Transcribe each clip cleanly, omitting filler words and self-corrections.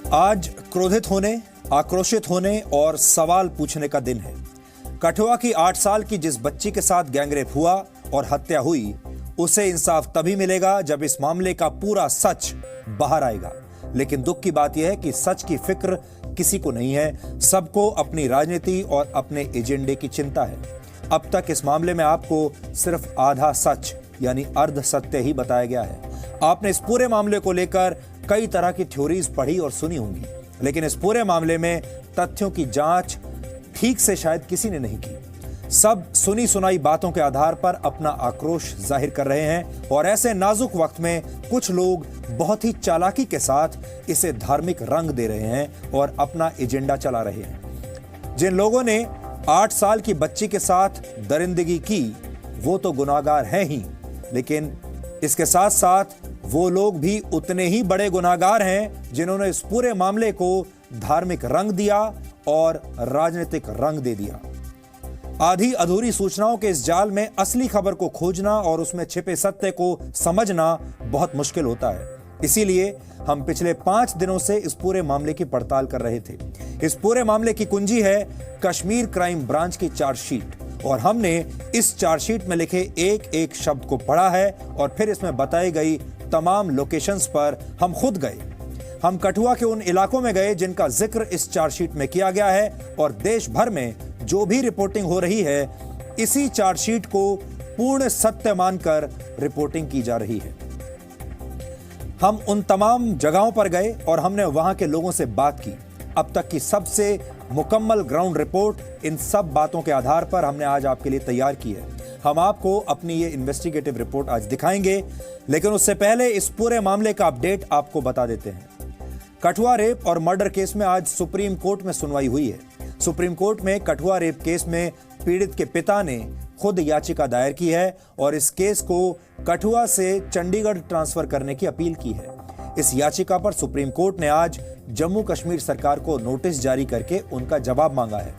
आज क्रोधित होने, आक्रोशित होने और सवाल पूछने का दिन है। कठुआ की 8 साल की जिस बच्ची के साथ गैंगरेप हुआ और हत्या हुई, उसे इंसाफ तभी मिलेगा जब इस मामले का पूरा सच बाहर आएगा। लेकिन दुख की बात यह है कि सच की फिक्र किसी को नहीं है। सबको अपनी राजनीति और अपने एजेंडे की चिंता है। अब तक इस मामले में आपको सिर्फ आधा सच यानी अर्ध सत्य ही बताया गया है। आपने इस पूरे मामले को लेकर कई तरह की थ्योरीज पढ़ी और सुनी होंगी, लेकिन इस पूरे मामले में तथ्यों की जांच ठीक से शायद किसी ने नहीं की। सब सुनी सुनाई बातों के आधार पर अपना आक्रोश जाहिर कर रहे हैं और ऐसे नाजुक वक्त में कुछ लोग बहुत ही चालाकी के साथ इसे धार्मिक रंग दे रहे हैं और अपना एजेंडा चला रहे हैं। जिन लोगों ने 8 साल की बच्ची के साथ दरिंदगी की, वो तो गुनाहगार हैं ही, लेकिन इसके साथ साथ वो लोग भी उतने ही बड़े गुनाहगार हैं जिन्होंने इस पूरे मामले को धार्मिक रंग दिया और राजनीतिक रंग दे दिया। आधी अधूरी सूचनाओं के इस जाल में असली खबर को खोजना और उसमें छिपे सत्य को समझना बहुत मुश्किल होता है। इसीलिए हम पिछले 5 दिनों से इस पूरे मामले की पड़ताल कर रहे थे। इस पूरे मामले की कुंजी है कश्मीर क्राइम ब्रांच की चार्जशीट, और हमने इस चार्जशीट में लिखे एक एक शब्द को पढ़ा है और फिर इसमें बताई गई तमाम लोकेशंस पर हम खुद गए। हम कठुआ के उन इलाकों में गए जिनका जिक्र इस चार्जशीट में किया गया है, और देश भर में जो भी रिपोर्टिंग हो रही है, इसी चार्जशीट को पूर्ण सत्य मानकर रिपोर्टिंग की जा रही है। हम उन तमाम जगहों पर गए और हमने वहां के लोगों से बात की। अब तक की सबसे मुकम्मल ग्राउंड रिपोर्ट इन सब बातों के आधार पर हमने आज आपके लिए तैयार की है। हम आपको अपनी ये इन्वेस्टिगेटिव रिपोर्ट आज दिखाएंगे, लेकिन उससे पहले इस पूरे मामले का अपडेट आपको बता देते हैं। कठुआ रेप और मर्डर केस में आज सुप्रीम कोर्ट में सुनवाई हुई है। सुप्रीम कोर्ट में कठुआ रेप केस में पीड़ित के पिता ने खुद याचिका दायर की है और इस केस को कठुआ से चंडीगढ़ ट्रांसफर करने की अपील की है। इस याचिका पर सुप्रीम कोर्ट ने आज जम्मू कश्मीर सरकार को नोटिस जारी करके उनका जवाब मांगा है।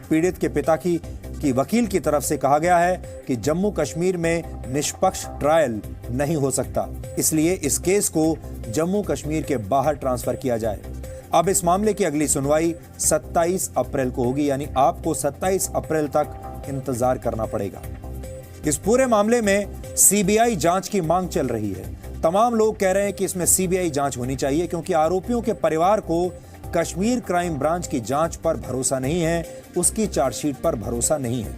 पीड़ित के पिता की वकील की तरफ से कहा गया है कि जम्मू कश्मीर में निष्पक्ष ट्रायल नहीं हो सकता, इसलिए इस केस को जम्मू कश्मीर के बाहर ट्रांसफर किया जाए। अब इस मामले की अगली सुनवाई 27 अप्रैल को होगी, यानी आपको 27 अप्रैल तक इंतजार करना पड़ेगा। इस पूरे मामले में सीबीआई जांच की मांग चल रही है। तमाम लोग कह रहे हैं कि इसमें सीबीआई जांच होनी चाहिए, क्योंकि आरोपियों के परिवार को कश्मीर क्राइम ब्रांच की जांच पर भरोसा नहीं है, उसकी चार्जशीट पर भरोसा नहीं है।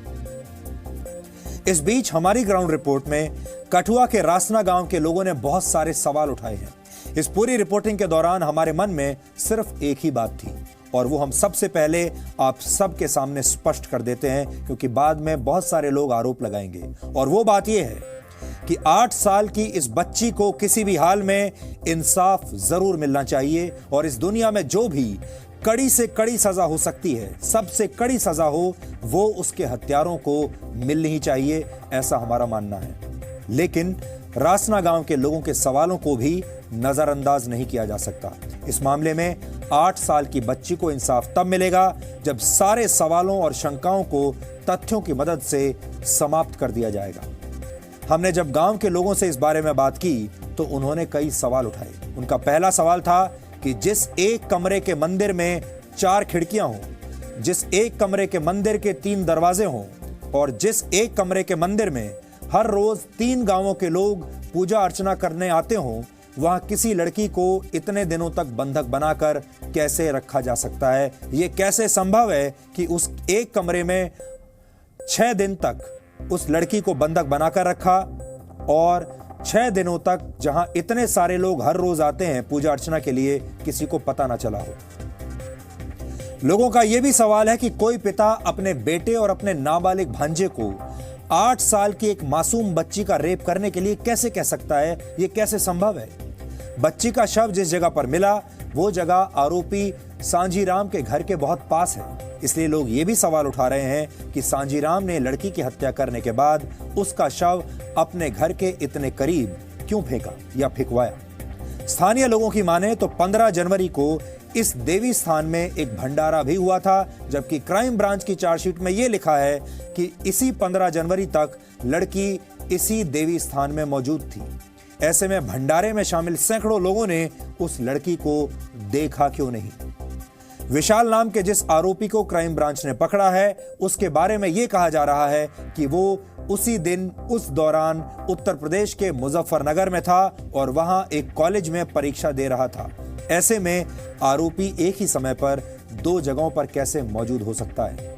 इस बीच हमारी ग्राउंड रिपोर्ट में कठुआ के रासना गांव के लोगों ने बहुत सारे सवाल उठाए हैं। इस पूरी रिपोर्टिंग के दौरान हमारे मन में सिर्फ एक ही बात थी, और वो हम सबसे पहले आप सबके सामने स्पष्ट कर देते हैं, क्योंकि बाद में बहुत सारे लोग आरोप लगाएंगे। और वो बात यह है कि 8 साल की इस बच्ची को किसी भी हाल में इंसाफ जरूर मिलना चाहिए, और इस दुनिया में जो भी कड़ी से कड़ी सजा हो सकती है, सबसे कड़ी सजा हो, वो उसके हत्यारों को मिलनी ही चाहिए, ऐसा हमारा मानना है। लेकिन रासना गांव के लोगों के सवालों को भी नजरअंदाज नहीं किया जा सकता। इस मामले में 8 साल की बच्ची को इंसाफ तब मिलेगा जब सारे सवालों और शंकाओं को तथ्यों की मदद से समाप्त कर दिया जाएगा। हमने जब गांव के लोगों से इस बारे में बात की तो उन्होंने कई सवाल उठाए। उनका पहला सवाल था कि जिस एक कमरे के मंदिर में 4 खिड़कियां हों, जिस एक कमरे के मंदिर के 3 दरवाजे हों, और जिस एक कमरे के मंदिर में हर रोज 3 गांवों के लोग पूजा अर्चना करने आते हों, वहां किसी लड़की को इतने दिनों तक बंधक बनाकर कैसे रखा जा सकता है? ये कैसे संभव है कि उस एक कमरे में 6 दिन तक उस लड़की को बंधक बनाकर रखा, और 6 दिनों तक जहां इतने सारे लोग हर रोज आते हैं पूजा अर्चना के लिए, किसी को पता ना चला हो? लोगों का यह भी सवाल है कि कोई पिता अपने बेटे और अपने नाबालिग भांजे को 8 साल की एक मासूम बच्ची का रेप करने के लिए कैसे कह सकता है? यह कैसे संभव है? बच्ची का शव जिस जगह पर मिला, वो जगह आरोपी सांजीराम के घर के बहुत पास है, इसलिए लोग ये भी सवाल उठा रहे हैं कि सांजीराम ने लड़की की हत्या करने के बाद उसका शव अपने घर के इतने करीब क्यों फेंका या फेंकवाया। स्थानीय लोगों की माने तो 15 जनवरी को इस देवी स्थान में एक भंडारा भी हुआ था, जबकि क्राइम ब्रांच की चार्जशीट में यह लिखा है कि इसी 15 जनवरी तक लड़की इसी देवी स्थान में मौजूद थी। ऐसे में भंडारे में शामिल सैकड़ों लोगों ने उस लड़की को देखा क्यों नहीं? विशाल नाम के जिस आरोपी को क्राइम ब्रांच ने पकड़ा है, उसके बारे में यह कहा जा रहा है कि वो उसी दिन उस दौरान उत्तर प्रदेश के मुजफ्फरनगर में था और वहां एक कॉलेज में परीक्षा दे रहा था। ऐसे में आरोपी एक ही समय पर दो जगहों पर कैसे मौजूद हो सकता है?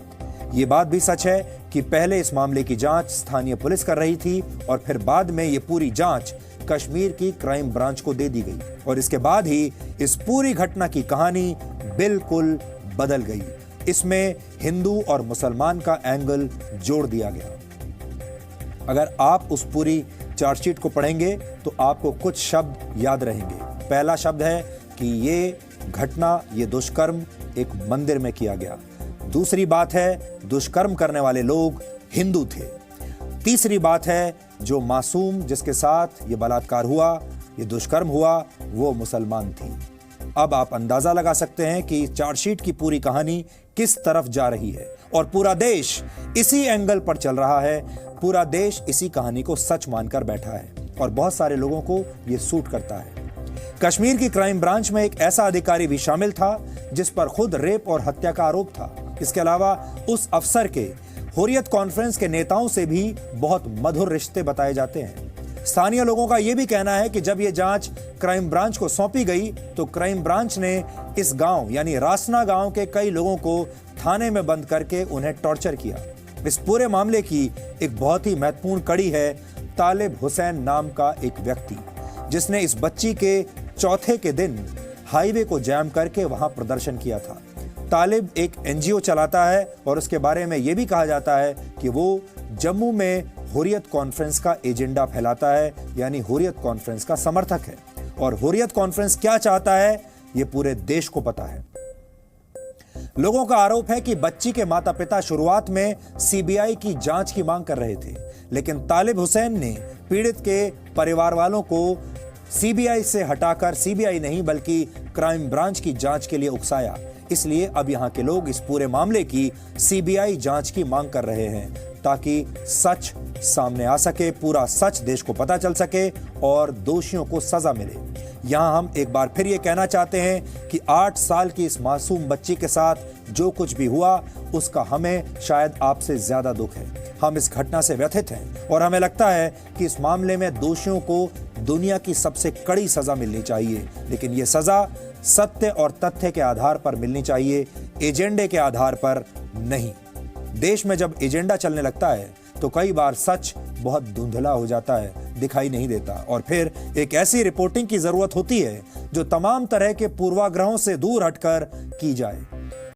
ये बात भी सच है कि पहले इस मामले की जांच स्थानीय पुलिस कर रही थी और फिर बाद में ये पूरी जांच कश्मीर की क्राइम ब्रांच को दे दी गई और इसके बाद ही इस पूरी घटना की कहानी बिल्कुल बदल गई। इसमें हिंदू और मुसलमान का एंगल जोड़ दिया गया। अगर आप उस पूरी चार्जशीट को पढ़ेंगे तो आपको कुछ शब्द याद रहेंगे। पहला शब्द है कि ये घटना, ये दुष्कर्म एक मंदिर में किया गया। दूसरी बात है, दुष्कर्म करने वाले लोग हिंदू थे। तीसरी बात है, जो मासूम जिसके साथ ये बलात्कार हुआ, ये दुष्कर्म हुआ, वो मुसलमान थी। अब आप अंदाजा लगा सकते हैं कि चार्जशीट की पूरी कहानी किस तरफ जा रही है और पूरा देश इसी एंगल पर चल रहा है। पूरा देश इसी कहानी को सच मानकर बैठा है और बहुत सारे लोगों को यह सूट करता है। कश्मीर की क्राइम ब्रांच में एक ऐसा अधिकारी भी शामिल था जिस पर खुद रेप और हत्या का आरोप था। इसके अलावा उस अफसर के हुर्रियत कॉन्फ्रेंस के नेताओं से भी बहुत मधुर रिश्ते बताए जाते हैं। स्थानीय लोगों का यह भी कहना है कि जब यह जांच क्राइम ब्रांच को सौंपी गई तो क्राइम ब्रांच ने इस गांव यानी रासना गांव के कई लोगों को थाने में बंद करके उन्हें टॉर्चर किया। इस पूरे मामले की एक बहुत ही महत्वपूर्ण कड़ी है तालिब हुसैन नाम का एक व्यक्ति, जिसने इस बच्ची के चौथे के दिन हाईवे को जैम करके वहां प्रदर्शन किया था। तालिब एक एनजीओ चलाता है और उसके बारे में यह भी कहा जाता है कि वो जम्मू में हुर्रियत कॉन्फ्रेंस का एजेंडा फैलाता है, यानी हुर्रियत कॉन्फ्रेंस का समर्थक है। और हुर्रियत कॉन्फ्रेंस क्या चाहता है, यह पूरे देश को पता है। लोगों का आरोप है कि बच्ची के माता पिता शुरुआत में सीबीआई की जांच की मांग कर रहे थे, लेकिन तालिब हुसैन ने पीड़ित के परिवार वालों को सीबीआई से हटाकर सीबीआई नहीं बल्कि क्राइम ब्रांच की जांच के लिए उकसाया। इसलिए अब यहां के लोग इस पूरे मामले की सीबीआई जांच की मांग कर रहे हैं ताकि सच सामने आ सके, पूरा सच देश को पता चल सके और दोषियों को सजा मिले। यहां हम एक बार फिर ये कहना चाहते हैं कि 8 साल की इस मासूम बच्ची के साथ जो कुछ भी हुआ उसका हमें शायद आपसे ज्यादा दुख है। हम इस घटना से व्यथित हैं और हमें लगता है कि इस मामले में दोषियों को दुनिया की सबसे कड़ी सजा मिलनी चाहिए, लेकिन यह सजा सत्य और तथ्य के आधार पर मिलनी चाहिए, एजेंडे के आधार पर नहीं। देश में जब एजेंडा चलने लगता है तो कई बार सच बहुत धुंधला हो जाता है, दिखाई नहीं देता और फिर एक ऐसी रिपोर्टिंग की जरूरत होती है जो तमाम तरह के पूर्वाग्रहों से दूर हटकर की जाए।